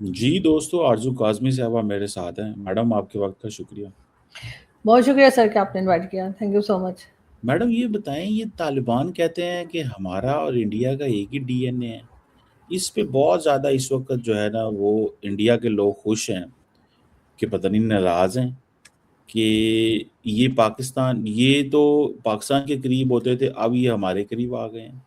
जी दोस्तों, आरज़ू काज़मी साहबा मेरे साथ हैं। मैडम आपके वक़्त का शुक्रिया। बहुत शुक्रिया सर कि आपने इनवाइट किया। Thank you so much. Madam ये बताएँ, ये तालिबान कहते हैं कि हमारा और इंडिया का एक ही डीएनए है। इस पे बहुत ज़्यादा इस वक़्त जो है ना वो इंडिया के लोग खुश हैं कि पता नहीं नाराज़ हैं कि ये तो पाकिस्तान के करीब होते थे, अब ये हमारे करीब आ गए हैं।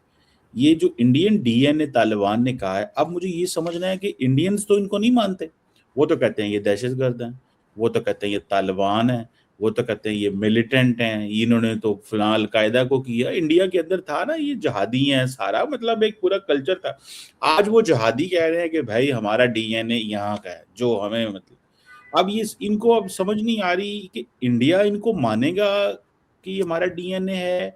ये जो इंडियन डीएनए तालिबान ने कहा है, अब मुझे ये समझना है कि इंडियंस तो इनको नहीं मानते। वो तो कहते हैं ये दहशतगर्द हैं, वो तो कहते हैं ये तालिबान है, वो तो कहते हैं ये मिलिटेंट हैं, इन्होंने तो फिलहाल अल-कायदा को किया। इंडिया के अंदर था ना ये जिहादी हैं सारा, मतलब एक पूरा कल्चर था। आज वो जिहादी कह रहे हैं कि भाई हमारा डीएनए यहाँ का है, जो हमें मतलब अब ये इनको अब समझ नहीं आ रही कि इंडिया इनको मानेगा कि ये हमारा डीएनए है।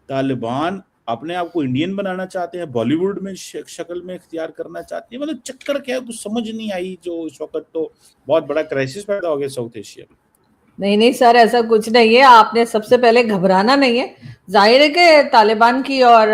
तालिबान अपने आप को इंडियन बनाना चाहते हैं, बॉलीवुड में शक्ल में इख्तियार करना चाहते हैं। मतलब चक्कर क्या है कुछ समझ नहीं आई। जो इस वक्त तो बहुत बड़ा क्राइसिस पैदा हो गया साउथ एशिया में। नहीं नहीं सर, ऐसा कुछ नहीं है। आपने सबसे पहले घबराना नहीं है। जाहिर है कि तालिबान की और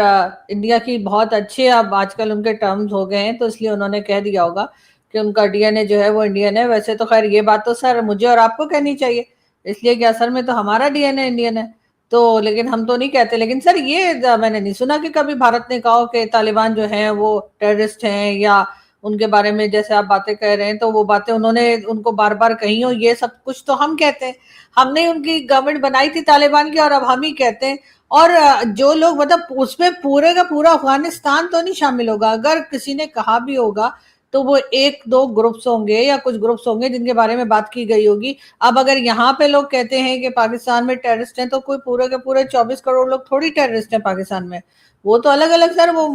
इंडिया की बहुत अच्छे अब आजकल उनके टर्म्स हो गए हैं, तो इसलिए उन्होंने कह दिया होगा कि उनका डीएनए जो है वो इंडियन है। वैसे तो खैर ये बात तो सर मुझे और आपको कहनी चाहिए, इसलिए कि असल में तो हमारा डीएनए इंडियन है। तो लेकिन हम तो नहीं कहते। लेकिन सर ये मैंने नहीं सुना कि कभी भारत ने कहा कि तालिबान जो है वो टेररिस्ट हैं, या उनके बारे में जैसे आप बातें कह रहे हैं तो वो बातें उन्होंने उनको बार बार कही हो। ये सब कुछ तो हम कहते हैं। हमने उनकी गवर्नमेंट बनाई थी तालिबान की, और अब हम ही कहते हैं। और जो लोग मतलब उसमें पूरे का पूरा अफगानिस्तान तो नहीं शामिल होगा। अगर किसी ने कहा भी होगा तो वो एक दो ग्रुप्स होंगे या कुछ ग्रुप्स होंगे जिनके बारे में बात की गई होगी। अब अगर यहाँ पे लोग कहते हैं कि पाकिस्तान में टेररिस्ट हैं, तो कोई पूरे के पूरे 24 करोड़ लोग थोड़ी टेररिस्ट हैं पाकिस्तान में। वो तो अलग अलग सर, वो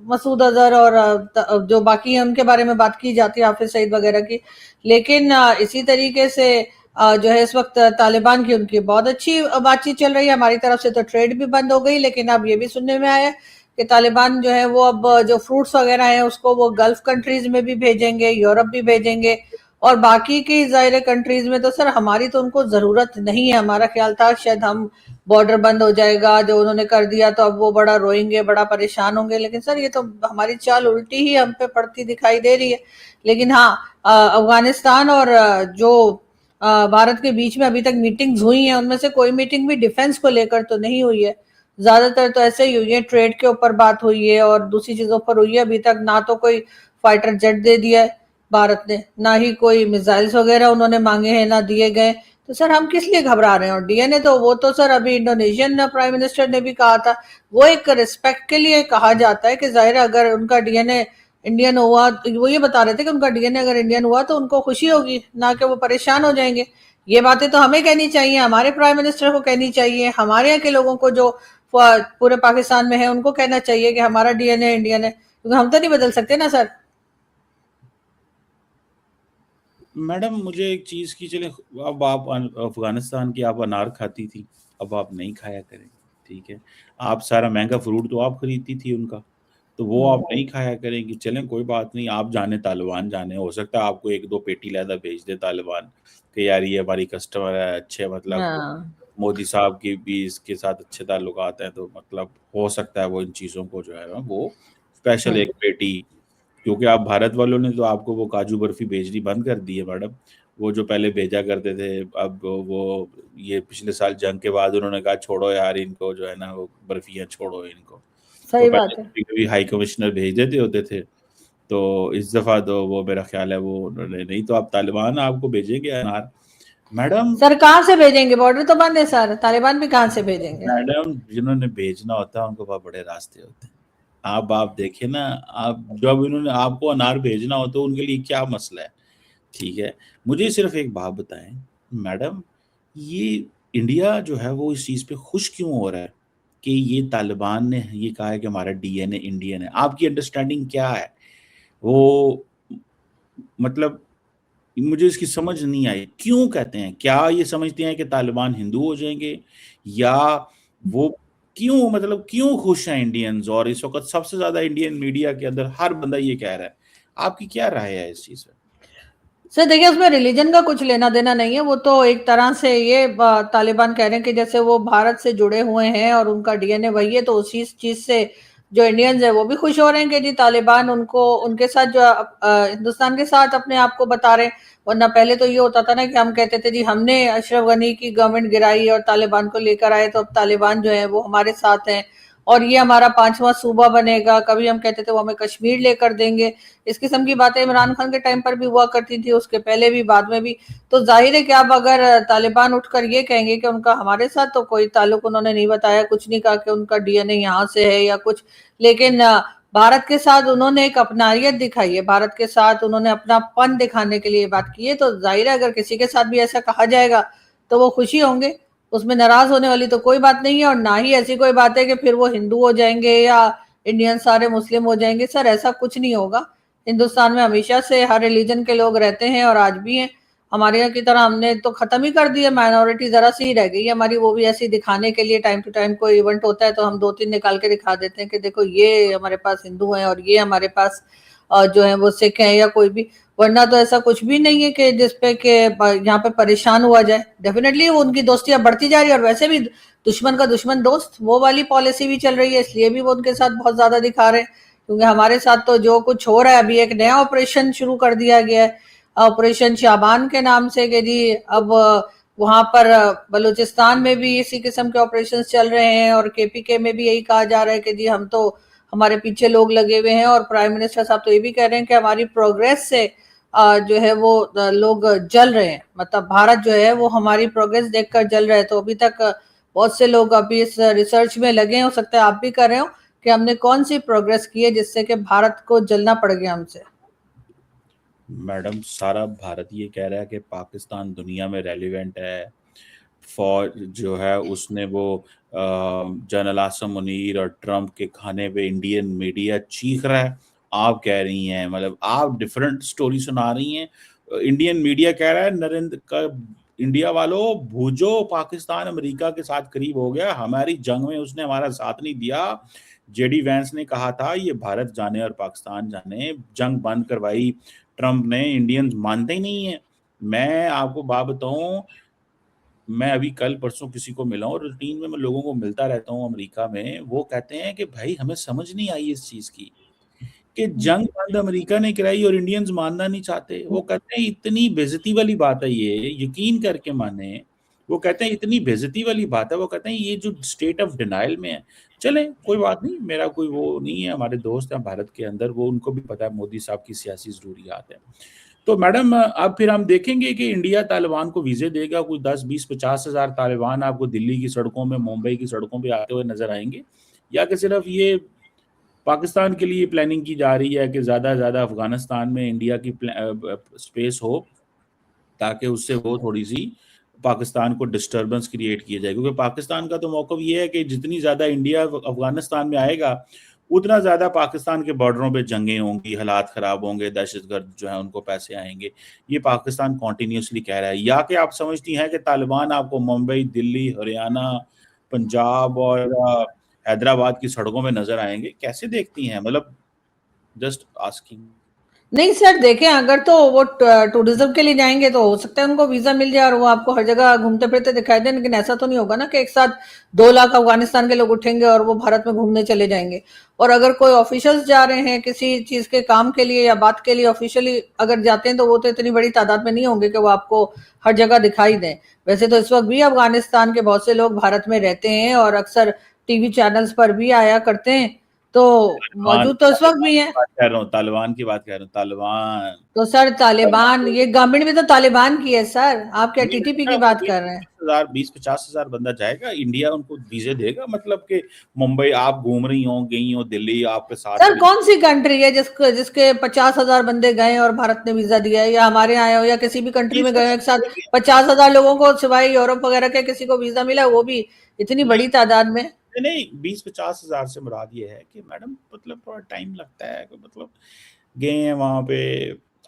मसूद अजहर और जो बाकी हैं उनके बारे में बात की जाती है, हाफिज सईद वगैरह की। लेकिन इसी तरीके से जो है इस वक्त तालिबान की उनकी बहुत अच्छी बातचीत चल रही है। हमारी तरफ से तो ट्रेड भी बंद हो गई, लेकिन अब ये भी सुनने में आया कि तालिबान जो है वो अब जो फ्रूट्स वगैरह हैं उसको वो गल्फ कंट्रीज में भी भेजेंगे, यूरोप भी भेजेंगे। और बाकी की जाहिर कंट्रीज में तो सर हमारी तो उनको जरूरत नहीं है। हमारा ख्याल था शायद हम बॉर्डर बंद हो जाएगा, जो उन्होंने कर दिया, तो अब वो बड़ा रोएंगे, बड़ा परेशान होंगे। लेकिन सर ये तो हमारी चाल उल्टी ही हम पे पड़ती दिखाई दे रही है। लेकिन हाँ, अफगानिस्तान और जो भारत के बीच में अभी तक मीटिंग्स हुई हैं, उनमें से कोई मीटिंग भी डिफेंस को लेकर तो नहीं हुई है। ज्यादातर तो ऐसे ही हुई है, ट्रेड के ऊपर बात हुई है और दूसरी चीजों पर हुई है। अभी तक ना तो कोई फाइटर जेट दे दिया है भारत ने, ना ही कोई मिसाइल्स वगैरह उन्होंने मांगे हैं, ना दिए गए। तो सर हम किस लिए घबरा रहे हैं? और डीएनए तो वो तो सर अभी इंडोनेशियन प्राइम मिनिस्टर ने भी कहा था, वो एक रिस्पेक्ट के लिए कहा जाता है कि जाहिर अगर उनका डीएनए इंडियन हुआ, वो ये बता रहे थे कि उनका डीएनए अगर इंडियन हुआ तो उनको खुशी होगी, ना कि वो परेशान हो जाएंगे। ये बातें तो हमें कहनी चाहिए, हमारे प्राइम मिनिस्टर को कहनी चाहिए, हमारे यहाँ के लोगों को जो पूरे पाकिस्तान में है उनको कहना चाहिए कि हमारा डीएनए इंडियन है, क्योंकि हम तो नहीं बदल सकते ना सर। मैडम मुझे एक चीज़ की चले, अब आप अफगानिस्तान की आप अनार खाती थी, अब आप नहीं खाया करें। ठीक है, आप सारा महंगा फ्रूट तो आप खरीदती थी उनका, तो वो आप नहीं खाया करेंगी। चलें कोई बात नहीं, आप जाने तालिबान जाने, हो सकता है आपको एक दो पेटी लैदा भेज दे तालिबान कि यार ये हमारी कस्टमर है अच्छे, मतलब हाँ मोदी साहब की भी इसके साथ अच्छे ताल्लुकात हैं, तो मतलब हो सकता है वो इन चीज़ों को जो है ना वो स्पेशल एक पेटी। क्योंकि आप भारत वालों ने तो आपको वो काजू बर्फी भेजनी बंद कर दी है मैडम। वो जो पहले भेजा करते थे, अब वो ये पिछले साल जंग के बाद उन्होंने कहा छोड़ो यार इनको जो है ना वो बर्फियाँ छोड़ो इनको। तो सही पहले बात है। कभी कभी हाई कमिश्नर भेज देते होते थे, तो इस दफ़ा तो वो मेरा ख्याल है वो उन्होंने नहीं, तो आप तालिबान आपको भेजेंगे अनार मैडम। सर कहाँ से भेजेंगे? बॉर्डर तो बंद है सर, तालिबान भी कहाँ से भेजेंगे? मैडम जिन्होंने भेजना होता है उनके पास बड़े रास्ते होते हैं। आप देखिए ना, आप जब इन्होंने आपको अनार भेजना हो तो उनके लिए क्या मसला है। ठीक है, मुझे सिर्फ एक बात बताएं मैडम, ये इंडिया जो है वो इस चीज़ पे खुश क्यों हो रहा है कि ये तालिबान ने ये कहा है कि हमारा डीएनए इंडियन है? आपकी अंडरस्टैंडिंग क्या है? वो मतलब मुझे इसकी समझ नहीं आई, क्यों कहते हैं? क्या ये समझते हैं कि तालिबान हिंदू हो जाएँगे, या वो क्यों, मतलब क्यों खुश हैं इंडियंस? और इस वक़्त सबसे ज़्यादा इंडियन मीडिया के अंदर हर बंदा ये कह रहा है। आपकी क्या राय है इस चीज़ पे? सर देखिए, उसमें रिलीजन का कुछ लेना देना नहीं है। वो तो एक तरह से ये तालिबान कह रहे हैं कि जैसे वो भारत से जुड़े हुए हैं और उनका डीएनए वही है, तो उसी चीज से जो इंडियंस है वो भी खुश हो रहे हैं कि जी तालिबान उनको उनके साथ जो हिंदुस्तान के साथ अपने आप को बता रहे हैं। वरना पहले तो ये होता था ना कि हम कहते थे जी हमने अशरफ गनी की गवर्नमेंट गिराई और तालिबान को लेकर आए, तो अब तालिबान जो है वो हमारे साथ हैं और ये हमारा 5वां सूबा बनेगा। कभी हम कहते थे वो हमें कश्मीर लेकर देंगे। इस किस्म की बातें इमरान खान के टाइम पर भी हुआ करती थी, उसके पहले भी, बाद में भी। तो जाहिर है कि अब अगर तालिबान उठकर ये कहेंगे कि उनका हमारे साथ तो कोई ताल्लुक उन्होंने नहीं बताया, कुछ नहीं कहा कि उनका डीएनए यहाँ से है या कुछ, लेकिन भारत के साथ उन्होंने एक अपनारियत दिखाई है, भारत के साथ उन्होंने अपनापन दिखाने के लिए बात की है। तो जाहिर है अगर किसी के साथ भी ऐसा कहा जाएगा तो वो खुशी होंगे, उसमें नाराज होने वाली तो कोई बात नहीं है। और ना ही ऐसी कोई बात है कि फिर वो हिंदू हो जाएंगे या इंडियन सारे मुस्लिम हो जाएंगे। सर ऐसा कुछ नहीं होगा। हिंदुस्तान में हमेशा से हर रिलीजन के लोग रहते हैं और आज भी हैं। हमारे यहाँ की तरह हमने तो खत्म ही कर दिया, माइनॉरिटी जरा सी ही रह गई है हमारी, वो भी ऐसी दिखाने के लिए। टाइम टू टाइम कोई इवेंट होता है तो हम 2-3 निकाल के दिखा देते हैं कि देखो ये हमारे पास हिंदू हैं और ये हमारे पास जो है वो सिख हैं या कोई भी। वरना तो ऐसा कुछ भी नहीं है कि जिसपे के यहाँ पे परेशान हुआ जाए। डेफिनेटली उनकी दोस्तियां बढ़ती जा रही है और वैसे भी दुश्मन का दुश्मन दोस्त, वो वाली पॉलिसी भी चल रही है, इसलिए भी वो उनके साथ बहुत ज्यादा दिखा रहे हैं। क्योंकि हमारे साथ तो जो कुछ हो रहा है, अभी एक नया ऑपरेशन शुरू कर दिया गया है, ऑपरेशन शाबान के नाम से, कि जी अब वहां पर बलूचिस्तान में भी इसी किस्म के ऑपरेशन चल रहे हैं और केपीके में भी यही कहा जा रहा है कि जी हम तो, हमारे पीछे लोग लगे हुए हैं। और प्राइम मिनिस्टर साहब तो ये भी कह रहे हैं कि हमारी प्रोग्रेस से जो है वो लोग जल रहे हैं, मतलब भारत जो है वो हमारी प्रोग्रेस देखकर जल रहे हैं। तो अभी तक बहुत से लोग अभी इस रिसर्च में लगे हैं, हो सकता है आप भी कर रहे हो, कि हमने कौन सी प्रोग्रेस की है जिससे कि भारत को जलना पड़ गया हमसे। मैडम सारा भारत ये कह रहा है कि पाकिस्तान दुनिया में रेलिवेंट है। फौज जो है उसने वो जनरल आसम मुनीर और ट्रम्प के खाने पे इंडियन मीडिया चीख रहा है। आप कह रही हैं, मतलब आप डिफरेंट स्टोरी सुना रही हैं। इंडियन मीडिया कह रहा है नरेंद्र का, इंडिया वालों भूजो, पाकिस्तान अमेरिका के साथ करीब हो गया, हमारी जंग में उसने हमारा साथ नहीं दिया। जेडी वैंस ने कहा था ये भारत जाने और पाकिस्तान जाने, जंग बंद करवाई ट्रम्प ने, इंडियंस मानते ही नहीं है। मैं आपको बात बताऊं, मैं अभी कल परसों किसी को मिला हूँ, रूटीन में मैं लोगों को मिलता रहता हूँ अमेरिका में, वो कहते हैं कि भाई हमें समझ नहीं आई इस चीज की कि जंग बंद अमेरिका ने कराई और इंडियंस मानना नहीं चाहते। वो कहते हैं इतनी बेइज्जती वाली बात है ये, यकीन करके माने। वो कहते हैं इतनी बेइज्जती वाली बात है, वो कहते हैं ये जो स्टेट ऑफ डिनाइल में है। चले कोई बात नहीं, मेरा कोई वो नहीं है, हमारे दोस्त हैं भारत के अंदर, वो उनको भी पता है मोदी साहब की सियासी जरूरियात है। तो मैडम अब फिर हम देखेंगे कि इंडिया तालिबान को वीजे देगा, कुछ 10-20-50 हज़ार तालिबान आपको दिल्ली की सड़कों में, मुंबई की सड़कों पे आते हुए नजर आएंगे, या कि सिर्फ ये पाकिस्तान के लिए प्लानिंग की जा रही है कि ज़्यादा से ज़्यादा अफगानिस्तान में इंडिया की स्पेस हो, ताकि उससे वो थोड़ी सी पाकिस्तान को डिस्टर्बेंस क्रिएट किया जाए। क्योंकि पाकिस्तान का तो मौक़िफ़ ये है कि जितनी ज़्यादा इंडिया अफगानिस्तान में आएगा, उतना ज़्यादा पाकिस्तान के बॉर्डरों पे जंगें होंगी, हालात ख़राब होंगे, दहशतगर्द जो है उनको पैसे आएंगे। ये पाकिस्तान कॉन्टीन्यूसली कह रहा है। या कि आप समझती हैं कि तालिबान आपको मुंबई, दिल्ली, हरियाणा, पंजाब और हैदराबाद की सड़कों में नजर आएंगे? कैसे देखती हैं, मतलब जस्ट आस्किंग। नहीं सर, देखें, अगर तो वो टूरिज्म के लिए जाएंगे तो हो सकता है उनको वीजा मिल जाए और वो आपको हर जगह घूमते फिरते दिखाई दें, लेकिन ऐसा तो नहीं होगा ना कि एक साथ 2 लाख अफगानिस्तान के लोग उठेंगे और वो भारत में घूमने चले जाएंगे। और अगर कोई ऑफिशियल्स जा रहे हैं किसी चीज के काम के लिए या बात के लिए, ऑफिशियली अगर जाते हैं, तो वो तो इतनी बड़ी तादाद में नहीं होंगे कि वो आपको हर जगह दिखाई दें। वैसे तो इस वक्त भी अफगानिस्तान के बहुत से लोग भारत में रहते हैं और अक्सर टीवी चैनल्स पर भी आया करते हैं, तो मौजूद तो इस वक्त भी है। तालिबान की बात कह रहा हूँ, तालिबान। तो सर तालिबान, ये गवर्नमेंट भी तो तालिबान की है सर, आप क्या टीटीपी की बात कर रहे हैं? 20-50 हज़ार बंदा जाएगा, इंडिया उनको वीजे देगा, मतलब कि मुंबई आप घूम रही हो, गई हो, दिल्ली आपके साथ सर कौन सी कंट्री है जिसके जिसके 50,000 बंदे गए और भारत ने वीजा दिया है, या हमारे आए हो या किसी भी कंट्री में गए हो एक साथ 50,000 लोगों को, सिवाय यूरोप वगैरह के किसी को वीजा मिला, वो भी इतनी बड़ी तादाद में? नहीं, 20-50 हज़ार से मुराद ये है कि मैडम मतलब थोड़ा टाइम लगता है, मतलब गए हैं वहाँ पे,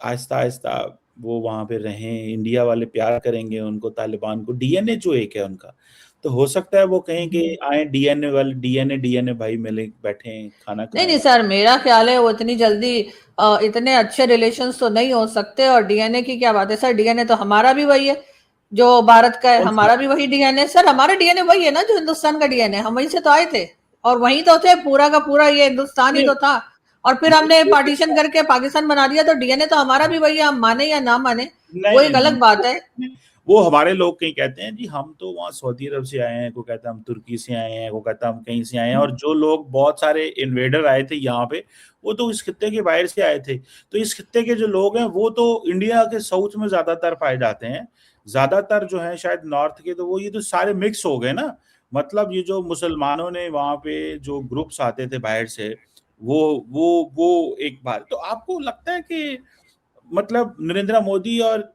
आहिस्ता आहिस्ता वो वहाँ पे रहें, इंडिया वाले प्यार करेंगे उनको, तालिबान को, डीएनए जो एक है उनका, तो हो सकता है वो कहें कि आए डीएनए वाले, डीएनए भाई मिले, बैठे खाना नहीं खाएं। नहीं सर, मेरा ख्याल है वो इतनी जल्दी इतने अच्छे रिलेशंस तो नहीं हो सकते। और डीएनए की क्या बात है सर, डीएनए तो हमारा भी वही है जो भारत का है, कौन सी हमारा बात? भी वही डीएनए सर, हमारा डीएनए वही है ना जो हिंदुस्तान का डीएनए, हम वहीं से तो आए थे। और वहीं तो थे, पूरा का पूरा ये हिंदुस्तान ही नहीं तो था। और फिर हमने पार्टीशन करके पाकिस्तान बना दिया, तो डीएनए तो हमारा भी वही है, हम माने या ना माने, वो नहीं एक नहीं अलग बात है। नहीं, वो हमारे लोग कहीं कहते हैं जी हम तो वहाँ सऊदी अरब से आए हैं, को कहता है हम तुर्की से आए हैं, को कहता है हम कहीं से आए हैं, और जो लोग बहुत सारे इन्वेडर आए थे यहाँ पे वो तो इस खित्ते के बाहर से आए थे। तो इस खित्ते के जो लोग हैं वो तो इंडिया के साउथ में ज्यादातर पाए जाते हैं, ज्यादातर जो है शायद नॉर्थ के, तो वो ये तो सारे मिक्स हो गए ना। मतलब ये जो मुसलमानों ने वहां पे जो ग्रुप्स आते थे बाहर से, वो एक बार तो आपको लगता है कि मतलब नरेंद्र मोदी और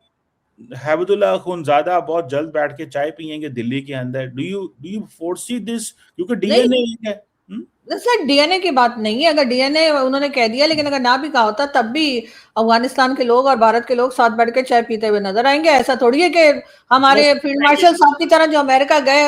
हैबतुल्ला अखुनज़ादा बहुत जल्द बैठ के चाय पियेंगे दिल्ली के अंदर? Do you foresee this? क्योंकि नहीं, डीएनए है। हम्म? सर डीएनए की बात नहीं है, अगर डीएनए उन्होंने कह दिया, लेकिन अगर ना भी कहा होता तब भी अफगानिस्तान के लोग और भारत के लोग साथ बैठ के चाय पीते हुए नजर आएंगे। ऐसा थोड़ी है कि हमारे जैसे फील्ड मार्शल साहब की तरह जो अमेरिका गए,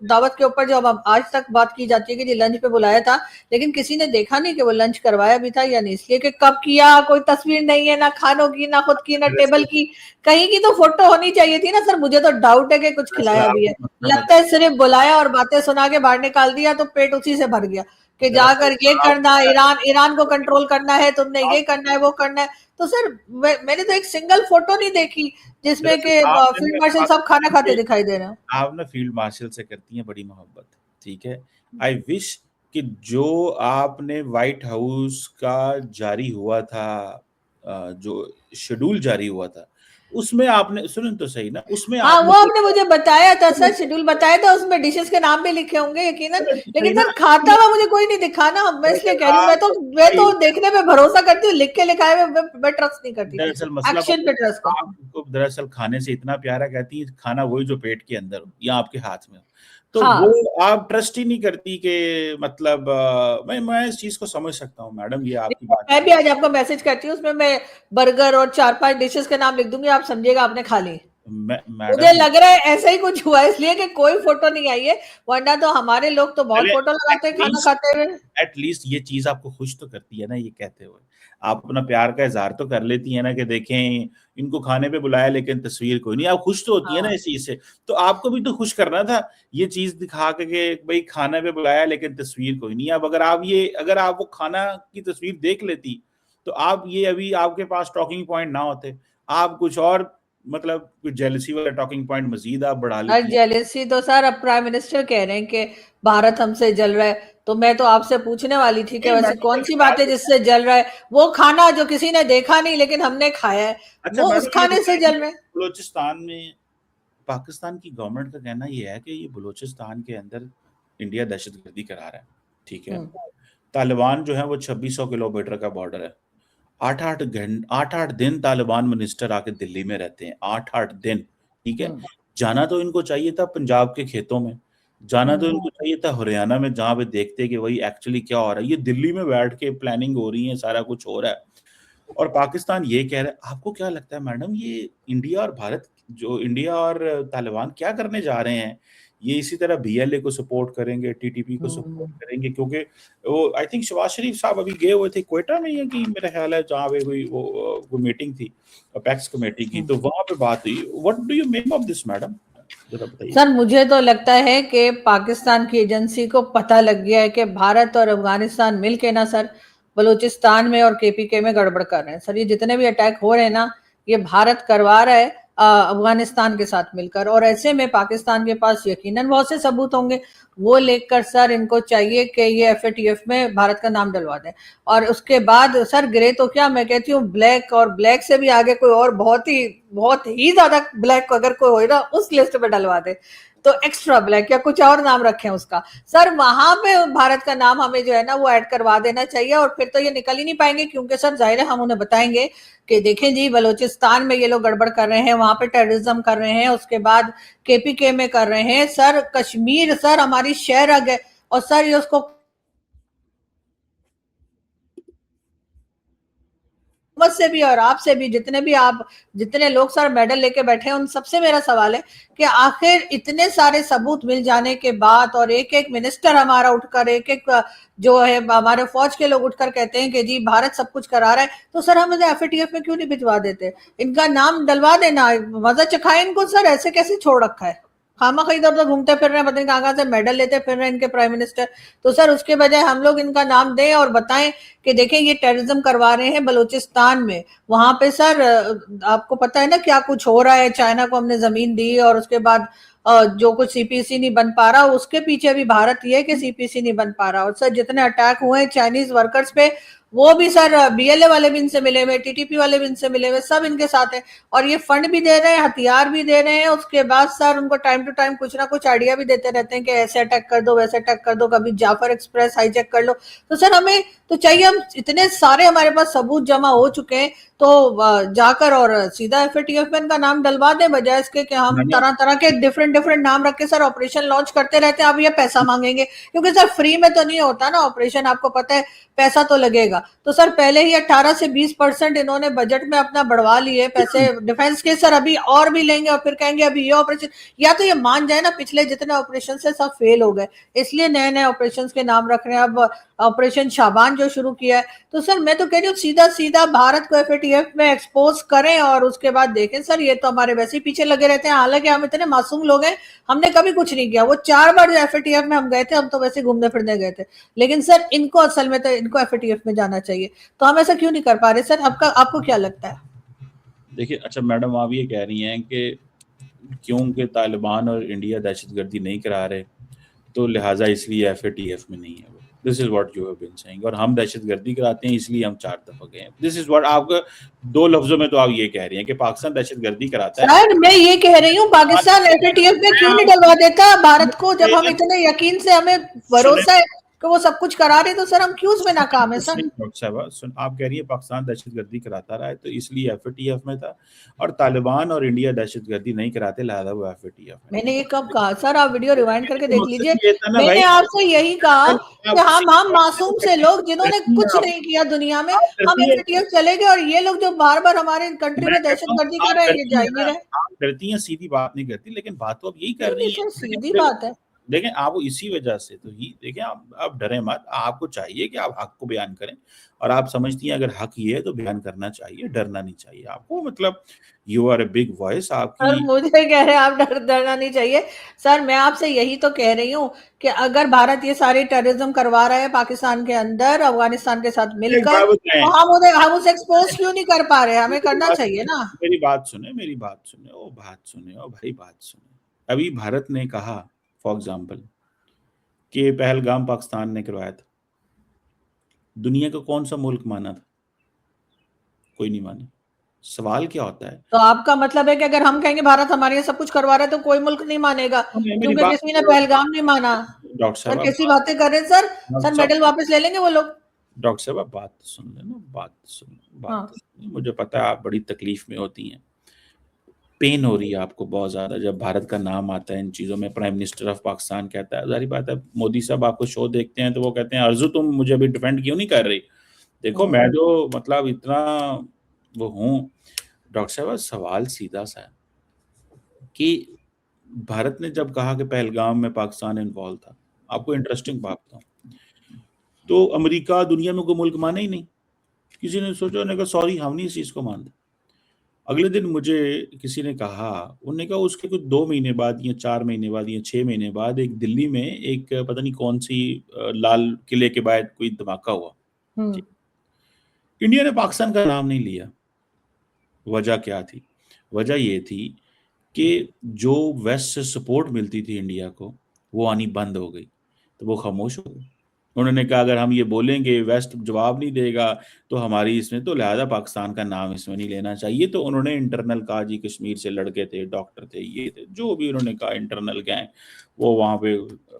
दावत के ऊपर जो अब आज तक बात की जाती है कि जी लंच पे बुलाया था, लेकिन किसी ने देखा नहीं कि वो लंच करवाया भी था या नहीं, इसलिए कि कब किया कोई तस्वीर नहीं है, ना खानों की, ना खुद की, ना टेबल दरअसल की, कहीं की तो फोटो होनी चाहिए थी ना सर। मुझे तो डाउट है कि कुछ दरअसल खिलाया भी है, आपको मतलब लगता है सिर्फ बुलाया और बातें सुना के बाहर निकाल दिया, तो पेट उसी से भर गया कि दरअसल जाकर ये आप करना, ईरान ईरान को कंट्रोल करना है, तुमने ये करना है, वो करना है। तो सर मैंने तो एक सिंगल फोटो नहीं देखी जिसमें दरअसल कि आपने फील्ड ना मार्शल साहब खाना खाते दिखाई दे रहे हो। आप ना फील्ड मार्शल से करती हैं बड़ी मोहब्बत, ठीक है। आई विश कि जो आपने व्हाइट हाउस का जारी हुआ था, जो शेड्यूल जारी हुआ था, उसमें आपने सुनो तो सही ना, उसमें हाँ, आपने वो आपने मुझे बताया था सर, शेड्यूल बताया था, उसमें डिशेस के नाम भी लिखे होंगे यकीनन, सही लेकिन ना, सर खाता हुआ मुझे कोई नहीं दिखा ना, मैं इसलिए दरअसल कह रही हूँ। मैं आप तो देखने पे भरोसा करती हूँ, लिख के लिखाए हुए मैं ट्रस्ट नहीं करती, दरअसल मसला एक्शन पे ट्रस्ट करती हूँ। आपको दरअसल खाने से इतना प्यारा, कहती है खाना वही जो पेट के अंदर हो या आपके हाथ में हो, तो वो हाँ, आप ट्रस्ट ही नहीं करती कि मतलब मैं इस चीज को समझ सकता हूँ मैडम, ये आपकी बात मैं ठीक भी आज आपको मैसेज करती हूँ, उसमें मैं बर्गर और 4-5 डिशेस के नाम लिख दूंगी, आप समझिएगा आपने खा ली। है। मुझे मैडम लग रहा है ऐसा ही कुछ हुआ है, इसलिए कि कोई फोटो नहीं आई है, वरना तो हमारे लोग तो बहुत पहले फोटो लगाते हैं खाना एटलीस्ट खाते हुए। एटलीस्ट ये चीज आपको खुश तो करती है ना, ये कहते हुए आप अपना प्यार का इजहार तो कर लेती है ना कि देखें इनको खाने पे बुलाया लेकिन तस्वीर कोई नहीं, आप खुश तो होती है ना हाँ, इस चीज से। तो आपको भी तो खुश करना था ये चीज दिखा के कि भाई खाने पे बुलाया लेकिन तस्वीर कोई नहीं। अब अगर आप वो खाना की तस्वीर देख लेती तो आप ये अभी आपके पास टॉकिंग पॉइंट ना होते, आप कुछ और मतलब कुछ जेलसी वाला टॉकिंग पॉइंट मजीद आप बढ़ा और लेती। जेलेसी तो सर अब प्राइम मिनिस्टर कह रहे हैं कि भारत हमसे जल रहा है, तो मैं तो आपसे पूछने वाली थी कि नहीं वैसे मैडम कौन एक सी सवाल बात है जिससे जल रहा है? वो खाना जो किसी ने देखा नहीं लेकिन हमने खाया है, अच्छा वो उस मैडम ये खाने से बताइए, जल रहे हैं। बलूचिस्तान में पाकिस्तान की गवर्नमेंट का कहना ये है कि ये बलूचिस्तान के अंदर इंडिया दहशतगर्दी करा रहा है, ठीक है। हम्म, तालिबान जो है वो 2600 किलोमीटर का बॉर्डर है। 8-8 दिन तालिबान मिनिस्टर आके दिल्ली में रहते हैं, 8-8 दिन, ठीक है। हम्म, जाना तो इनको चाहिए था पंजाब के खेतों में, जाना तो हम्म, इनको चाहिए था हरियाणा में, जहाँ पे देखते कि वही एक्चुअली क्या हो रहा है। ये दिल्ली में बैठ के प्लानिंग हो रही है, सारा कुछ हो रहा है, और पाकिस्तान ये कह रहा है। आपको क्या लगता है मैडम, ये इंडिया और भारत, जो इंडिया और तालिबान क्या करने जा रहे हैं? ये इसी तरह बीएलए को सपोर्ट करेंगे, टीटीपी को हम्म, सपोर्ट करेंगे? क्योंकि वो आई थिंक शहबाज शरीफ साहब अभी गए हुए थे क्वेटा में, या कि मेरा ख्याल है जहाँ पे कोई वो मीटिंग थी अपेक्स कमेटी की, हम्म। तो वहां पे बात हुई। What do you make of this madam, जरा बताइए। सर मुझे तो लगता है कि पाकिस्तान की एजेंसी को पता लग गया है कि भारत और अफगानिस्तान मिलके ना सर बलूचिस्तान में और केपीके में गड़बड़ कर रहे हैं। सर ये जितने भी अटैक हो रहे हैं ना, ये भारत करवा रहा है अफगानिस्तान के साथ मिलकर, और ऐसे में पाकिस्तान के पास यकीनन बहुत से सबूत होंगे, वो लेकर सर इनको चाहिए कि ये एफएटीएफ में भारत का नाम डलवा दें। और उसके बाद सर ग्रे तो क्या, मैं कहती हूँ ब्लैक, और ब्लैक से भी आगे कोई और बहुत ही ज्यादा ब्लैक अगर कोई हो ना उस लिस्ट पे डलवा दे, तो एक्स्ट्रा ब्लैक या कुछ और नाम रखें उसका, सर वहां पे भारत का नाम हमें जो है ना वो ऐड करवा देना चाहिए। और फिर तो ये निकल ही नहीं पाएंगे, क्योंकि सर जाहिर है हम उन्हें बताएंगे कि देखें जी बलूचिस्तान में ये लोग गड़बड़ कर रहे हैं, वहां पे टेररिज्म कर रहे हैं, उसके बाद केपीके में कर रहे हैं, सर कश्मीर सर हमारी शहर है, और सर ये उसको हुकूमत से भी और आपसे भी, जितने लोग सर मेडल लेके बैठे हैं उन सबसे मेरा सवाल है कि आखिर इतने सारे सबूत मिल जाने के बाद, और एक एक मिनिस्टर हमारा उठकर, एक एक जो है हमारे फौज के लोग उठकर कहते हैं कि जी भारत सब कुछ करा रहा है, तो सर हम इन्हें एफएटीएफ में क्यों नहीं भिजवा देते? इनका नाम डलवा देना, मजा चखाए इनको, सर ऐसे कैसे छोड़ रखा है? खामखा इधर उधर घूमते फिर रहे हैं, पता नहीं कहाँ से मेडल लेते फिर रहे हैं इनके प्राइम मिनिस्टर। तो सर उसके बजाय हम लोग इनका नाम दें और बताएं कि देखें ये टेररिज्म करवा रहे हैं बलूचिस्तान में। वहां पे सर आपको पता है ना क्या कुछ हो रहा है, चाइना को हमने जमीन दी और उसके बाद जो कुछ सीपीसी नहीं बन पा रहा, उसके पीछे भी भारत ये है कि सीपीसी नहीं बन पा रहा। और सर जितने अटैक हुए हैं चाइनीज वर्कर्स पे, वो भी सर बीएलए वाले भी इनसे मिले हुए, टीटीपी वाले भी इनसे मिले हुए, सब इनके साथ है। और ये फंड भी दे रहे हैं, हथियार भी दे रहे हैं, उसके बाद सर उनको टाइम टू टाइम कुछ ना कुछ आइडिया भी देते रहते हैं कि ऐसे अटैक कर दो, वैसे अटैक कर दो, कभी जाफर एक्सप्रेस हाईजैक कर लो। तो सर हमें तो चाहिए, हम इतने सारे हमारे पास सबूत जमा हो चुके हैं, तो जाकर और सीधा एफएटीएफ में इनका नाम डलवा दें, बजाय इसके कि हम मैंने तरह तरह के डिफरेंट डिफरेंट नाम रख के सर ऑपरेशन लॉन्च करते रहते हैं। अब ये पैसा मांगेंगे, क्योंकि सर फ्री में तो नहीं होता ना ऑपरेशन, आपको पता है पैसा तो लगेगा। तो सर पहले ही 18 से 20% इन्होंने बजट में अपना बढ़वा लिए पैसे डिफेंस के, सर अभी और भी लेंगे और फिर कहेंगे अभी ये ऑपरेशन। या तो ये मान जाए ना पिछले जितने ऑपरेशन से सब फेल हो गए, इसलिए नए नए ऑपरेशन के नाम रख रहे हैं। अब ऑपरेशन शाबान जो शुरू किया है, तो सर मैं तो कह रही हूँ सीधा सीधा भारत को एफएटीएफ में एक्सपोज करें और उसके बाद देखें। सर ये तो हमारे वैसे ही पीछे लगे रहते हैं, हालांकि हम इतने मासूम लोग हैं, हमने कभी कुछ नहीं किया। वो 4 बार जो एफएटीएफ में हम गए थे, हम तो वैसे घूमने फिरने गए थे। लेकिन सर इनको असल में तो इनको एफएटीएफ में जाना चाहिए, तो हम ऐसा क्यों नहीं कर पा रहे सर? आपका आपको क्या लगता है? देखिए, अच्छा मैडम, आप ये कह रही हैं कि क्योंकि तालिबान और इंडिया दहशतगर्दी नहीं करा रहे, तो लिहाजा इसलिए एफएटीएफ में नहीं है वो। This is what you have been saying. और हम दहशतगर्दी कराते हैं इसलिए हम 4 दफा गए। दिस इज व्हाट आपका 2 लफ्जों में तो आप ये कह रही हैं कि पाकिस्तान दहशतगर्दी कराता है। सर मैं ये कह रही हूँ पाकिस्तान एफएटीएफ में क्यों नहीं डलवा देता भारत को, जब हम इतने यकीन से हमें सुने भरोसा है कि वो सब कुछ करा रहे, तो सर हम क्यों उसमें नाकाम है सर? डॉक्टर साहब, सुन, आप कह रही है पाकिस्तान दहशतगर्दी कराता रहा है तो इसलिए एफएटीएफ में था, और तालिबान और इंडिया दहशतगर्दी नहीं कराते लिहाजा वो एफएटीएफ में नहीं मैंने ये है। कब कहा सर? आप वीडियो रिवाइंड करके लेकिन देख मकसद लीजिए। ये था ना भाई, मैंने आपसे यही कहा कि आप हम मासूम से लोग जिन्होंने कुछ आप नहीं किया दुनिया में, हम डरती है। एफएटीएफ चले गए, और ये लोग जो बार बार हमारे कंट्री मैं में कहता हूँ दहशतगर्दी कर आप रहे हैं, ये डरती जा है ही नहीं ना, रहे। आप डरती हैं, सीधी बात नहीं करती, लेकिन बात तो आप यही कर नहीं नहीं रही हैं। सर लेकिन सीधी देखो, बात है। देखें आप वो इसी वजह से तो ही देखें, आप डरे मत। आपको चाहिए कि आप हक को बयान करें, और आप समझती हैं अगर हक ये है तो बयान करना चाहिए, डरना नहीं चाहिए आपको। मतलब you are a big voice sir आपकी। मुझे कह रहे हैं आप डरना नहीं चाहिए। सर मैं आपसे यही तो कह रही हूँ कि अगर भारत ये सारे टेररिज्म करवा रहा है पाकिस्तान के अंदर अफगानिस्तान के साथ एक मिलकर, बात बताएं, तो हम उसे एक्सपोज क्यों नहीं कर पा रहे? हमें मेरी करना बात चाहिए सुने, ना। मेरी बात सुने, मेरी बात सुने, ओ बात सुने, ओ भाई बात सुने। अभी भारत ने कहा, फॉर एग्जाम्पल, कि पहलगाम पाकिस्तान ने करवाया था। दुनिया का कौन सा मुल्क माना था? कोई नहीं माना। सवाल क्या होता है? तो आपका मतलब है कि अगर हम कहेंगे भारत हमारे यहाँ सब कुछ करवा रहा है, तो कोई मुल्क नहीं मानेगा मेरी क्योंकि बात किसी ने पहलगाम नहीं माना? डॉक्टर सर साहब, आप कैसी बातें कर रहे हैं सर? सर डॉक्टर मेडल साहब वापस ले लेंगे वो लोग। डॉक्टर साहब, आप बात तो सुन लेना, बात तो सुन, बात तो हाँ सुनिए। मुझे पता है आप बड़ी तकलीफ में होती हैं, पेन हो रही है आपको बहुत ज्यादा जब भारत का नाम आता है इन चीजों में। प्राइम मिनिस्टर ऑफ पाकिस्तान कहता है, जारी बात है, मोदी साहब आपको शो देखते हैं तो वो कहते हैं अर्जू तुम मुझे अभी डिफेंड क्यों नहीं कर रही? देखो मैं जो मतलब इतना वो हूँ। डॉक्टर साहब, सवाल सीधा सा है कि भारत ने जब कहा कि पहलगाम में पाकिस्तान इन्वॉल्व था, आपको इंटरेस्टिंग बात था, तो अमेरिका दुनिया में कोई मुल्क माने ही नहीं। किसी ने सोचा, उन्होंने कहा सॉरी हम नहीं इस चीज को मानते। अगले दिन मुझे किसी ने कहा, उन्होंने कहा उसके कुछ 2 महीने बाद या 4 महीने बाद या 6 महीने बाद एक दिल्ली में एक पता नहीं कौन सी लाल किले के बाद कोई धमाका हुआ। हम्म इंडिया ने पाकिस्तान का नाम नहीं लिया। वजह क्या थी? वजह ये थी कि जो वेस्ट से सपोर्ट मिलती थी इंडिया को, वो आनी बंद हो गई, तो वो खामोश हो गए। उन्होंने कहा अगर हम ये बोलेंगे वेस्ट जवाब नहीं देगा तो हमारी इसमें, तो लिहाजा पाकिस्तान का नाम इसमें नहीं लेना चाहिए। तो उन्होंने इंटरनल कहा, जी कश्मीर से लड़के थे, डॉक्टर थे, ये थे, जो भी उन्होंने कहा इंटरनल गैंग, वो वहां पे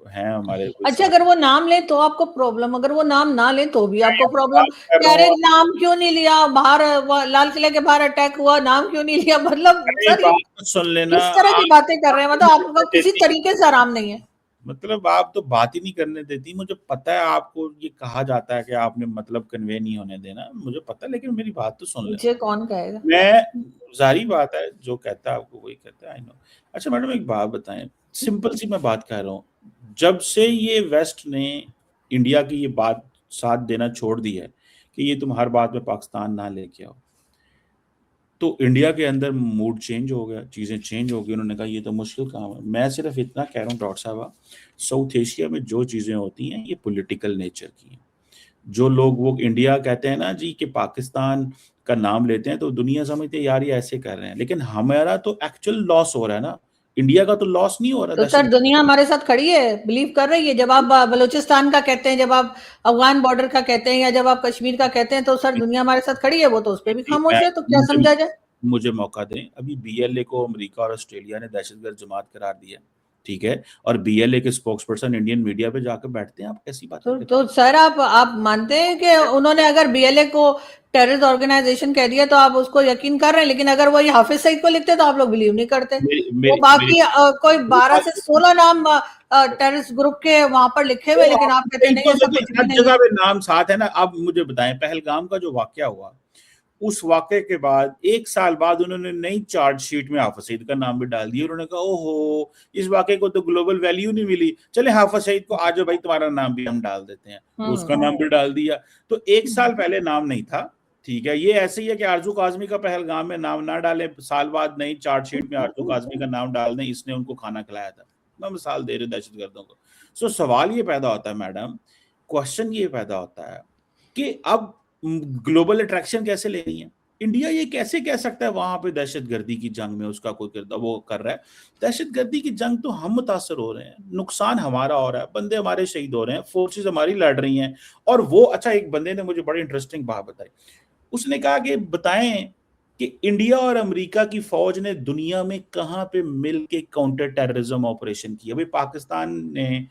हैं हमारे कोई अच्छा, साथ। अगर वो नाम ले तो आपको प्रॉब्लम, अगर वो नाम ना ले तो भी मैं आपको प्रॉब्लम? बात कर रहा कह रहे हूँ, नाम क्यों नहीं लिया, बाहर लाल किले के बाहर अटैक हुआ, नाम क्यों नहीं लिया? मतलब मेरी सर ये बात तो सुन लेना किस तरह की आप। बातें कर रहे हैं? मतलब आपका मुझे किसी देती, तरीके से आराम नहीं है। मतलब आप तो बात ही नहीं करने देती। मुझे पता है आपको ये कहा जाता है कि आपने मतलब कन्वे नहीं होने देना, मुझे पता है, लेकिन मेरी बात तो सुन लेना। मुझे कौन कहेगा? मैं, जारी बात है, जो कहता है आपको वही कहता है, आई नो। अच्छा मैडम, एक बात बताएं, सिंपल सी मैं बात कर रहा हूँ, जब से ये वेस्ट ने इंडिया की ये बात साथ देना छोड़ दी है कि ये तुम हर बात में पाकिस्तान ना लेके आओ, तो इंडिया के अंदर मूड चेंज हो गया, चीज़ें चेंज हो गई। उन्होंने कहा ये तो मुश्किल काम है। मैं सिर्फ इतना कह रहा हूँ डॉक्टर साहब, साउथ एशिया में जो चीज़ें होती हैं ये पॉलिटिकल नेचर की हैं। जो लोग वो इंडिया कहते हैं ना जी कि पाकिस्तान का नाम लेते हैं तो दुनिया समझती है यार ये ऐसे कर रहे हैं, लेकिन हमारा तो एक्चुअल लॉस हो रहा है ना, इंडिया का तो लॉस नहीं हो रहा तो सर दहशत। दुनिया हमारे साथ खड़ी है, बिलीव कर रही है। जब आप बलूचिस्तान का कहते हैं, जब आप अफगान बॉर्डर का कहते हैं, या जब आप कश्मीर का कहते हैं, तो सर दुनिया हमारे साथ खड़ी है, वो तो उस पर भी खामोश है, तो क्या मुझे समझा जाए। मुझे मौका दें। अभी बीएलए को अमेरिका और ऑस्ट्रेलिया ने दहशतगर्द जमात करार दिया, ठीक है, और बीएलए के स्पोक्स पर्सन इंडियन मीडिया पे जाकर बैठते हैं। आप कैसी बातें करते तो सर आप मानते हैं कि उन्होंने अगर बीएलए को टेररिस्ट ऑर्गेनाइजेशन कह दिया तो आप उसको यकीन कर रहे हैं, लेकिन अगर वो ये हाफिज सईद को लिखते तो आप लोग बिलीव नहीं करते। हैं? मेरी वो मेरी मेरी बाकी कोई वो 12 बात से 16 नाम टेररिस्ट ग्रुप के वहां पर लिखे हुए, लेकिन आप कहते हैं नहीं बिल्कुल ऐसा देखिए, कुछ भी हर नहीं जगह है। पे नाम साथ है ना। आप मुझे बताएं, पहलगाम का जो वाकया हुआ, उस वाकये के बाद 1 साल बाद उन्होंने नई चार्जशीट में हाफिज सईद का नाम भी डाल दिया। उन्होंने कहा ओहो, इस वाकये को तो ग्लोबल वैल्यू नहीं मिली, चले हाफिज सईद को आज भाई तुम्हारा नाम भी हम डाल देते हैं, तो उसका नाम भी डाल दिया। तो 1 साल पहले नाम नहीं था, ठीक है। ये ऐसे ही है कि आरजू काजमी का पहलगाम में नाम ना डालें, साल बाद नई चार्जशीट में आरजू काजमी का नाम डाल दें, इसने उनको खाना खिलाया था। मैं मिसाल दे रही हूँ दहशतगर्दों को। सो सवाल ये पैदा होता है मैडम, क्वेश्चन ये पैदा होता है कि अब ग्लोबल अट्रैक्शन कैसे लेनी है। इंडिया ये कैसे कह सकता है वहां पे दहशतगर्दी की जंग में उसका कोई किरदार वो कर रहा है। दहशतगर्दी की जंग तो हम मुतासर हो रहे हैं, नुकसान हमारा हो रहा है, बंदे हमारे शहीद हो रहे हैं, फोर्सेस हमारी लड़ रही हैं। और वो अच्छा, एक बंदे ने मुझे बड़ी इंटरेस्टिंग बात बताई। उसने कहा कि बताएं कि इंडिया और अमेरिका की फौज ने दुनिया में कहां पे मिल के काउंटर टेररिज्म ऑपरेशन किया। भाई पाकिस्तान ने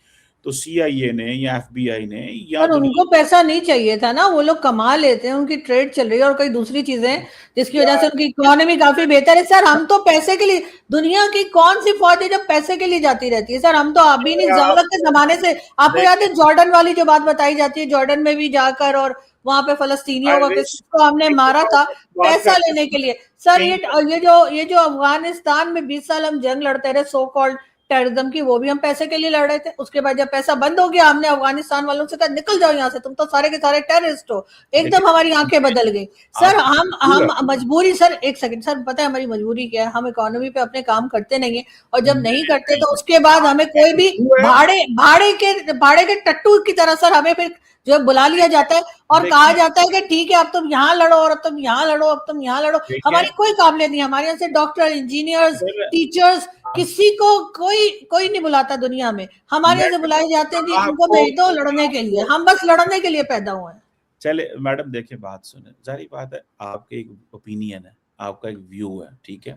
तो सीआईए ने या एफबीआई ने या पर उनको दुनिया पैसा नहीं चाहिए था ना, वो लोग कमा लेते हैं, उनकी ट्रेड चल रही है और कई दूसरी चीजें जिसकी वजह से यार उनकी इकोनॉमी काफी बेहतर है। सर हम तो पैसे के लिए, दुनिया की कौन सी फौज है जब पैसे के लिए जाती रहती है। सर हम तो अभी नहीं, आप जरूरत के जमाने से, आपको याद है देखिए, जॉर्डन वाली जो बात बताई जाती है, जॉर्डन में भी जाकर और वहां पे फलस्तीनियों आई का विश किसी को हमने मारा था बात पैसा करते लेने के हैं लिए। सर कहीं ये जो अफगानिस्तान में 20 साल हम जंग लड़ते रहे सो कॉल्ड टेररिज्म की, वो भी हम पैसे के लिए लड़ रहे थे। उसके बाद जब पैसा बंद हो गया, हमने अफगानिस्तान वालों से कहा निकल जाओ यहाँ से, तुम तो सारे के सारे टेररिस्ट हो। एकदम हमारी आंखें देखिए बदल गई। सर आप हम मजबूरी, सर एक सेकंड सर, पता है हमारी मजबूरी क्या है? हम इकोनॉमी पे अपने काम करते नहीं है, और जब नहीं करते तो उसके बाद हमें कोई भी है भाड़े के टट्टू की तरह सर हमें फिर जो है बुला लिया जाता है और कहा देखिए जाता है कि ठीक है अब तुम यहाँ लड़ो, और अब तुम यहाँ लड़ो, अब तुम यहाँ लड़ो। देखिए हमारी कोई काबिलियत नहीं है। हमारे यहाँ से डॉक्टर, इंजीनियर्स, सर, टीचर्स, किसी को कोई कोई नहीं बुलाता दुनिया में। हमारे यहाँ से मैडम बुलाए जाते हैं जी, इनको आपको भेज दो लड़ने के लिए। हम बस लड़ने के लिए पैदा हुए हैं। चले मैडम, देखिए बात सुने, जारी बात है, आपके एक ओपिनियन है, आपका एक व्यू है, ठीक है।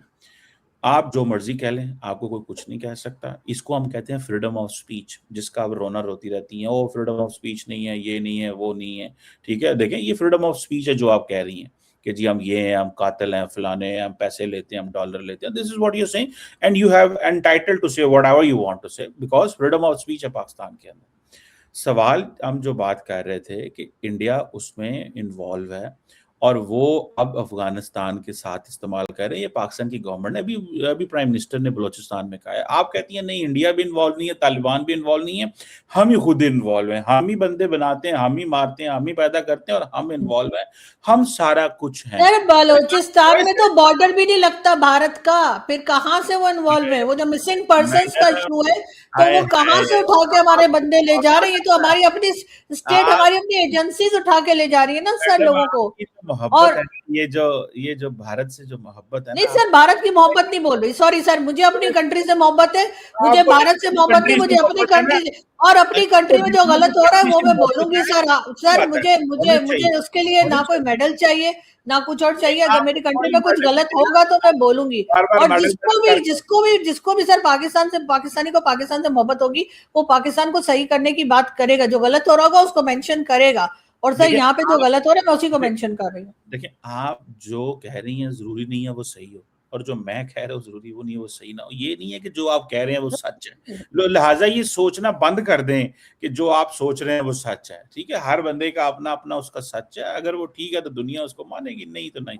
आप जो मर्जी कह लें, आपको कोई कुछ नहीं कह सकता। इसको हम कहते हैं फ्रीडम ऑफ स्पीच, जिसका अब रोना रोती रहती है, ओ फ्रीडम ऑफ स्पीच नहीं है, ये नहीं है, वो नहीं है, ठीक है। देखें ये फ्रीडम ऑफ स्पीच है जो आप कह रही हैं कि जी हम ये हैं, हम कातिल हैं, फलाने हैं, हम पैसे लेते हैं, हम डॉलर लेते हैं। This is what you saying and you have entitled to say whatever you want to say, because freedom of speech है पाकिस्तान के अंदर। सवाल हम जो बात कर रहे थे कि इंडिया उसमें इन्वॉल्व है और वो अब अफगानिस्तान के साथ इस्तेमाल कर रहे हैं। ये पाकिस्तान की गवर्नमेंट ने अभी अभी प्राइम मिनिस्टर ने बलोचिस्तान में कहा है। आप कहती हैं नहीं इंडिया भी इन्वॉल्व नहीं है, तालिबान भी इन्वॉल्व नहीं है, हम ही खुद इन्वॉल्व हैं, हम ही बंदे बनाते हैं, हम ही मारते हैं, हम ही पैदा करते हैं और हम इन्वॉल्व हैं, हम सारा कुछ हैं। सर बलोचिस्तान में तो बॉर्डर भी नहीं लगता भारत का, फिर कहाँ से वो इन्वॉल्व है? वो जो मिसिंग पर्सन्स का मैडम इशू है, तो हाय वो कहाँ से उठा के हमारे बंदे ले जा रहे हैं? ये तो हाय हमारी अपनी स्टेट, आप हमारी अपनी एजेंसीज उठा के ले जा रही है ना सर मैडम लोगों को। आपकी जो मोहब्बत और है ना, ये जो भारत से जो मोहब्बत है नहीं ना सर, भारत की मोहब्बत नहीं बोल रही, सॉरी सर, मुझे अपनी कंट्री से मोहब्बत है। मुझे आपको भारत से मोहब्बत नहीं, कंट्री से मुझे अपनी मोहब्बत है ना, कंट्री से, और अपनी कंट्री में जो गलत हो रहा है कंट्री वो से मैं मोहब्बत बोलूंगी है, सर। अच्छी सर बात है, मुझे मुझे होनी मुझे चाहिए, उसके लिए होनी ना कोई चाहिए। मेडल चाहिए, ना कुछ और नहीं, चाहिए। अगर मेरी आपको कंट्री कोई में कुछ मेडल गलत चाहिए ना, होगा तो मैं बोलूंगी। बार-बार और मेडल जिसको भी करके जिसको भी जिसको भी सर पाकिस्तानी को पाकिस्तान से मोहब्बत होगी, वो पाकिस्तान को सही करने की बात करेगा। जो गलत हो रहा होगा उसको मेंशन करेगा। और सर देखिए यहाँ पे जो आप गलत हो रहा है मैं उसी को दे मेंशन कर रही हूँ। देखिए आप जो कह रही हैं ज़रूरी नहीं है वो सही हो। और जो मैं कह रहा हूँ जरूरी वो नहीं है वो सही ना हो। ये नहीं है कि जो आप कह रहे हैं वो सच है, लिहाजा ये सोचना बंद कर दें कि जो आप सोच रहे हैं वो सच है। ठीक है, हर बंदे का अपना अपना उसका सच है, अगर वो ठीक है तो दुनिया उसको मानेगी, नहीं तो नहीं।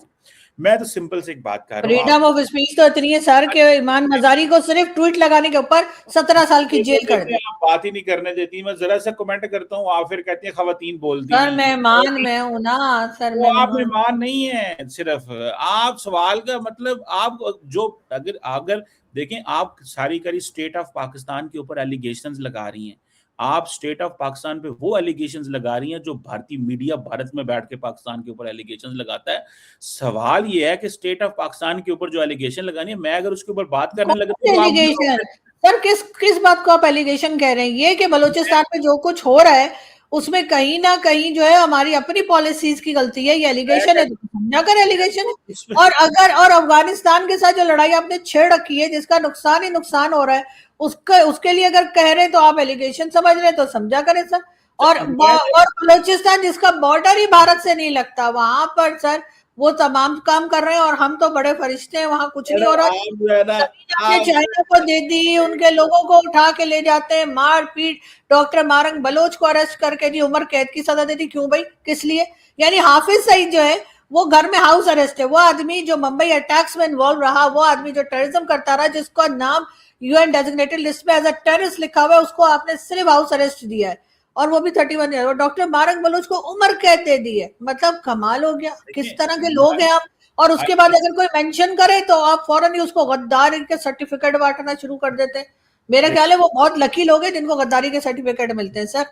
मैं तो सिंपल से एक बात कर रहा हूँ, आप फ्रीडम ऑफ स्पीच तो इतनी है सर कि ईमान मजारी को सिर्फ ट्वीट लगाने के ऊपर 17 साल की जेल कर दी। आप बात ही नहीं करने देती, मैं जरा सा कमेंट करता हूँ आप फिर कहती है खवातीन बोलती सर नहीं मेहमान मैं हूं ना, सर वो मैं आप मेहमान। मेहमान नहीं है, सिर्फ आप सवाल का मतलब आप जो अगर अगर देखें, आप सारी करी स्टेट ऑफ पाकिस्तान के ऊपर एलिगेशंस लगा रही हैं, आप स्टेट ऑफ पाकिस्तान पे वो एलिगेशंस लगा रही हैं जो भारतीय मीडिया भारत में बैठ के पाकिस्तान के ऊपर एलिगेशंस लगाता है। सवाल ये है कि स्टेट ऑफ पाकिस्तान के ऊपर जो एलिगेशन लगानी है, मैं अगर उसके ऊपर बात करने कौन लगता से हूं तो एलिगेशन? आप सर किस किस बात को आप एलिगेशन कह रहे हैं? ये कि बलूचिस्तान में जो कुछ हो रहा है उसमें कहीं ना कहीं जो है हमारी अपनी पॉलिसीज की गलती है, ये एलिगेशन है तो समझा कर एलिगेशन है। और अगर और अफगानिस्तान के साथ जो लड़ाई आपने छेड़ रखी है जिसका नुकसान ही नुकसान हो रहा है, उसके लिए अगर कह रहे हैं तो आप एलिगेशन समझ रहे हैं तो समझा करें सर। और बलूचिस्तान जिसका बॉर्डर ही भारत से नहीं लगता, वहां पर सर वो तमाम काम कर रहे हैं और हम तो बड़े फरिश्ते हैं, वहां कुछ नहीं हो रहा। आप जो है ना जमीन आपने आप चाइना को दे दी, उनके लोगों को उठा के ले जाते हैं, मार पीट। डॉक्टर मारंग बलोच को अरेस्ट करके जी उम्र कैद की सजा दे दी, क्यों भाई, किस लिए? यानी हाफिज सईद जो है वो घर में हाउस अरेस्ट है, वो आदमी जो मुंबई अटैक्स में इन्वॉल्व रहा, वो आदमी जो टेररिज्म करता रहा, जिसका नाम यूएन डेजिग्नेटेड लिस्ट में एज अ टेररिस्ट लिखा हुआ है, उसको आपने सिर्फ हाउस अरेस्ट दिया है और वो भी 31 ईयर। और डॉक्टर मारंग बलोच को उम्र कैद दे दी है। मतलब कमाल हो गया, किस तरह के लोग हैं आप। और उसके बाद अगर कोई मेंशन करे तो आप फौरन ही उसको गद्दारी के सर्टिफिकेट बांटना शुरू कर देते हैं। मेरा ख्याल है वो बहुत लकी लोग हैं जिनको गद्दारी के सर्टिफिकेट मिलते हैं सर।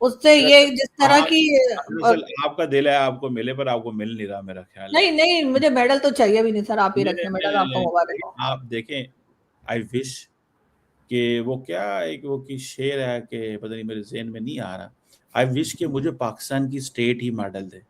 उससे ये जिस तरह की आपका दिल है आपको मिले, पर आपको मिल नहीं रहा मेरा ख्याल है। नहीं नहीं, मुझे मेडल तो चाहिए भी नहीं सर, आप ही रखें मेडल, आपको मुबारक हो। आप देखें, आई विश कि वो क्या एक वो की शेर है कि पता नहीं मेरे ज़हन में नहीं आ रहा। आई विश कि मुझे पाकिस्तान की स्टेट ही मेडल दे,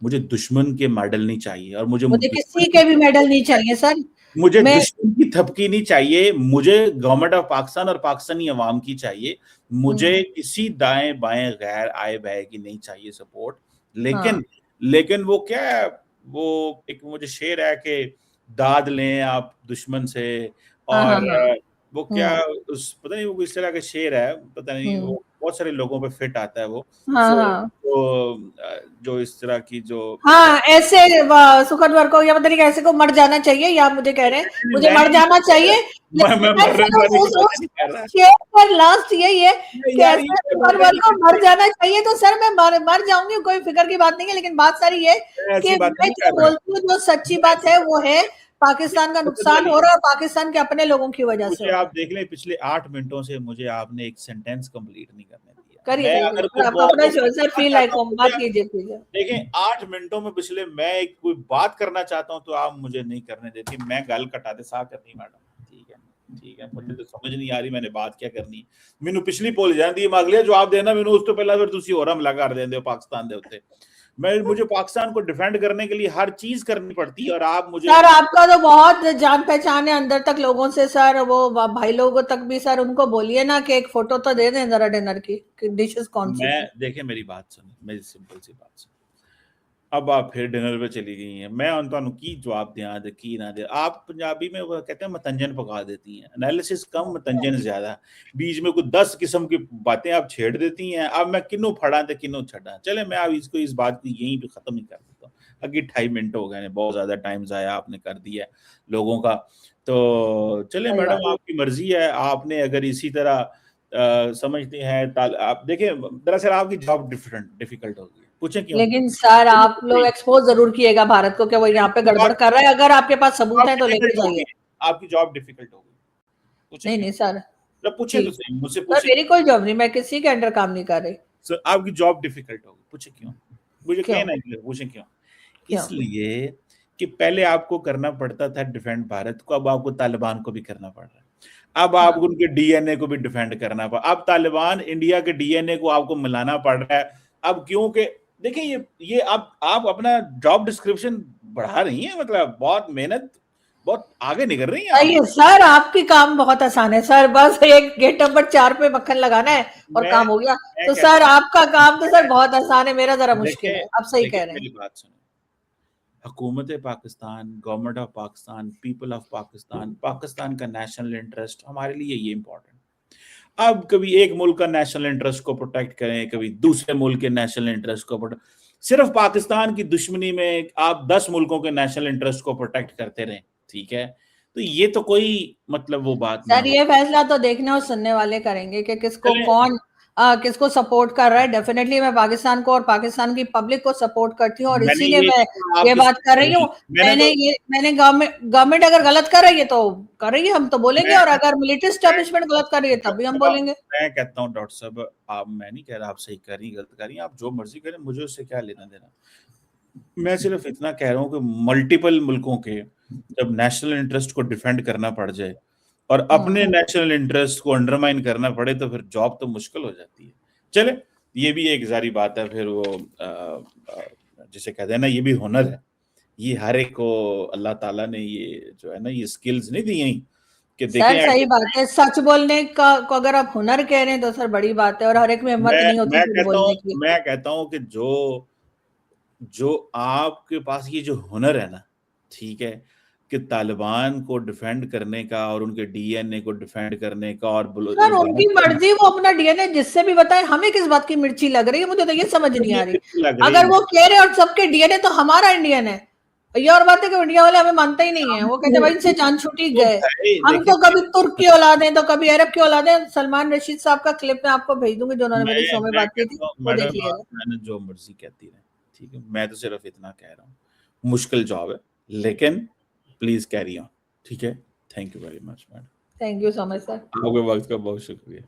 मुझे दुश्मन के मेडल नहीं चाहिए, और मुझे मुझे दुश्मन किसी के भी मेडल नहीं चाहिए सर। मुझे मैं दुश्मन की थपकी नहीं चाहिए, मुझे गवर्नमेंट ऑफ पाकिस्तान और पाकिस्तानी अवाम की चाहिए। मुझे किसी दाएं बाएं गैर आए बहे की नहीं चाहिए सपोर्ट। हाँ लेकिन लेकिन वो क्या है, वो एक मुझे शेर है कि दाद लें आप दुश्मन से, हाँ हाँ और हाँ। वो क्या उस पता नहीं वो इस तरह का शेर है, पता नहीं हम्म। वो बहुत सारे लोगों पे फिट आता है वो। हाँ सो हाँ जो इस तरह की जो हाँ, ऐसे सुखनवर को या पता नहीं कैसे को मर जाना चाहिए, या आप मुझे कह रहे हैं मुझे मैं मर नहीं जाना चाहिए। मैं लेकिन मरने सर वाले की बात उस नहीं कर रहा शेर पर लास्ट यही है कि यार, ऐसे ये मरने सुखनवर को की मर जाना चाहिए, तो सर मैं मर जाऊंगी, कोई फिक्र की बात नहीं है। लेकिन बात सारी ये ऐसी कि बात मैं नहीं जो कर रहा। बोलती हूँ, जो सच्ची बात है वो है पाकिस्तान का नुकसान हो रहा है और पाकिस्तान के अपने लोगों की वजह से मुझे हो रहा आप है। देख लें, पिछले 8 मिनटों से मुझे आपने एक सेंटेंस कंप्लीट नहीं करने दिया। करिए मैं करिए अगर सर, कोई आपका अपना बहुत शो सर, बात फील चाहता लाइक हूँ होम, बात मुझे कीजिए कीजिए। देखें 8 मिनटों में पिछले मैं एक कोई बात करना चाहता हूँ तो आप मुझे नहीं करने देती। मैं गल कटाते सा करनी मैडम, ठीक है ठीक है, मुझे तो समझ नहीं आ रही मैंने बात क्या करनी। मैनू पिछली भुल जाती है, अगले जवाब देना मैनू उस तो पहला फिर तुसी और हमला कर देंदे हो पाकिस्तान दे उत्ते। मुझे पाकिस्तान को डिफेंड करने के लिए हर चीज करनी पड़ती है, और आप मुझे सर आपका तो बहुत जान पहचान है अंदर तक लोगों से सर, वो भाई लोगों तक भी सर उनको बोलिए ना कि एक फोटो तो दे दें जरा डिनर की, कि डिशेस कौन सी मैं थी। देखे मेरी बात सुनो, मेरी सिंपल सी बात सुनो। अब आप फिर डिनर पे चली गई हैं, मैं उन ਤੁਹਾਨੂੰ ਕੀ जवाब ਦਿਆਂ ਤੇ ਕੀ ना दे। आप पंजाबी में वो कहते हैं मतंजन पका देती हैं, एनालिसिस कम मतंजन ज्यादा। बीच में कुछ 10 किस्म की बातें आप छेड़ देती हैं। अब मैं किन्नू फड़ा ते किन्नू छड़ा, चले मैं अब इसको इस बात को यहीं पे खत्म ही कर देता हूँ। अगे 2.5 मिनट हो गए हैं, बहुत ज्यादा टाइम जाया आपने कर दिया है लोगों का। तो चले सही बात। मैडम आपकी मर्जी है, आपने अगर इसी तरह समझते हैं आप देखिए, दरअसल आपकी जॉब डिफिकल्ट होगी, पूछे क्यों। लेकिन सर आप लोग एक्सपोज जरूर किएगा भारत को कि वो यहाँ पे गड़बड़ कर रहा है, अगर आपके पास सबूत है तो लेके जाइए। आपकी जॉब डिफिकल्ट होगी, पूछे नहीं क्यों। नहीं सर, जब पूछे तो ठीक। सही, मुझसे सर पूछे मेरी कोई जॉब नहीं, मैं किसी के अंडर काम नहीं कर रही। सर आपकी जॉब डिफिकल्ट होगी, पूछे क्यों। मुझे क्यों? कहना है पूछे क्यों। क्यों? इसलिए कि पहले आपको करना पड़ता था डिफेंड भारत को, अब आपको तालिबान को भी करना पड़ रहा है। अब आप हाँ। उनके डीएनए को भी डिफेंड करना पड़, अब तालिबान इंडिया के डीएनए को आपको मिलाना पड़ रहा है। अब क्योंकि देखिए ये आप अपना जॉब डिस्क्रिप्शन बढ़ा रही हैं, मतलब बहुत मेहनत बहुत आगे निकल रही हैं आप। आइए सर, आपकी काम बहुत आसान है सर, बस एक गेट नंबर 4 पे मक्खन लगाना है और मैं काम हो गया। मैं तो कहता सर हूँ आपका काम तो सर बहुत आसान है, मेरा जरा मुश्किल देखिए है, आप सही कह देखिए रहे हैं। मेरी बात सुनो, हुकूमत Pakistan, government of Pakistan, people of Pakistan, Pakistan का नेशनल इंटरेस्ट, हमारे लिए ये इंपॉर्टेंट। अब कभी एक मुल्क का नेशनल इंटरेस्ट को प्रोटेक्ट करें, कभी दूसरे मुल्क के नेशनल इंटरेस्ट को प्रोटेक्ट, सिर्फ पाकिस्तान की दुश्मनी में आप 10 मुल्कों के नेशनल इंटरेस्ट को प्रोटेक्ट करते रहें, ठीक है, तो ये तो कोई मतलब वो बात ना सर हो। ये फैसला तो देखने और सुनने वाले करेंगे कि किसको कौन किसको सपोर्ट कर रहा है। डेफिनेटली मैं पाकिस्तान को और पाकिस्तान की पब्लिक को सपोर्ट करती हूँ और मैंने इसीलिए मैं ये आपके बात कर रही हूँ। मैंने गवर्नमेंट अगर गलत कर रही है तो कर रही है, हम तो बोलेंगे, और अगर मिलिट्री स्टैब्लिशमेंट गलत कर रही है तब भी हम बोलेंगे। मैं कहता हूँ डॉक्टर साहब, मैं नहीं कह रहा आप सही कर रही गलत कर रही, आप जो मर्जी करें, मुझे उससे क्या लेना देना। मैं सिर्फ इतना कह रहा हूँ कि मल्टीपल मुल्कों के जब नेशनल इंटरेस्ट को डिफेंड करना पड़ जाए और अपने नेशनल इंटरेस्ट को अंडरमाइन करना पड़े तो फिर जॉब तो मुश्किल हो जाती है। चले, ये भी एक जारी बात है, फिर वो जिसे कहते हैं ना, ये भी हुनर है, ये हर एक को अल्लाह ताला ने ये जो है ना ये स्किल्स नहीं दी कि सर देखें। सही बात है, सच बोलने का को अगर आप हुनर कह रहे हैं तो सर बड़ी बात है, और हर एक में हिम्मत नहीं होती झूठ बोलने की। मैं कहता हूँ कि जो आपके पास ये जो हुनर है ना, ठीक है, कि तालिबान को डिफेंड करने का और उनके डीएनए को डिफेंड करने का, और सर उनकी मर्जी, वो अपना डीएनए जिससे भी बताए, हमें किस बात की मिर्ची लग रही है, मुझे तो ये समझ नहीं आ रही। अगर वो कह रहे और सबके डीएनए तो हमारा इंडियन है, ये और बात है कि इंडिया वाले हमें मानते ही नहीं है, वो कहते भाई इनसे जान छूटी गए। हम तो कभी तुर्क की औलाद हैं तो कभी अरब की औलाद है। सलमान रशीद साहब का क्लिप मैं आपको भेज दूंगी जो उन्होंने मेरे शो में बात की थी, वो देख लीजिएगा। मैंने जो मर्जी कहती रहे, ठीक है, मैं तो सिर्फ इतना कह रहा हूँ, मुश्किल जॉब है लेकिन प्लीज कैरी ऑन, ठीक है। Thank you very much madam. Thank you so much sir. आपके वक्त का बहुत शुक्रिया।